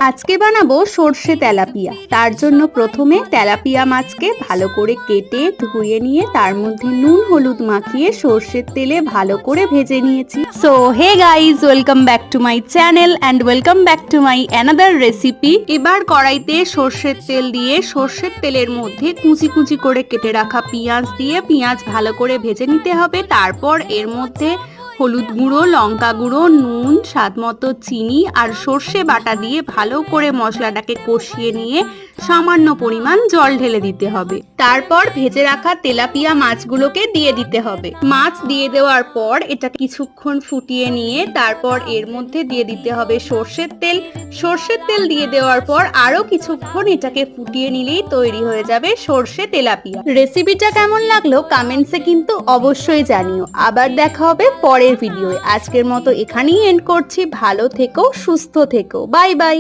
আজকে বানাবো সর্ষে তেলাপিয়া। তার জন্য প্রথমে তেলাপিয়া মাছকে ভালো করে কেটে ধুয়ে নিয়ে তার মধ্যে নুন হলুদ মাখিয়ে সর্ষের তেলে ভালো করে ভেজে নিয়েছি। So hey guys, welcome back to my channel and welcome back to my another recipe. এবার কড়াইতে সর্ষের তেল দিয়ে সর্ষের তেলের মধ্যে কুচি কুচি করে কেটে রাখা পেঁয়াজ দিয়ে পেঁয়াজ ভালো করে ভেজে নিতে হবে। তারপর এর মধ্যে হলুদ গুঁড়ো, লঙ্কা গুঁড়ো, নুন, স্বাদ মতো চিনি আর সর্ষে বাটা দিয়ে ভালো করে মশলাটাকে কষিয়ে নিয়ে সামান্য পরিমাণ জল ঢেলে দিতে হবে। তারপর ভেজে রাখা তেলাপিয়া মাছগুলোকে দিয়ে দিতে হবে। মাছ দিয়ে দেওয়ার পর এটা কিছুক্ষণ ফুটিয়ে নিয়ে তারপর এর মধ্যে দিয়ে দিতে হবে সর্ষের তেল। সর্ষের তেল দিয়ে দেওয়ার পর আরো কিছুক্ষণ এটাকে ফুটিয়ে নিলেই তৈরি হয়ে যাবে সর্ষে তেলাপিয়া। রেসিপিটা কেমন লাগলো কমেন্টসে কিন্তু অবশ্যই জানিও। আবার দেখা হবে পরের ভিডিওয়ে। আজকের মতো এখানেই এন্ড করছি। ভালো থেকো, সুস্থ থেকো, বাই বাই।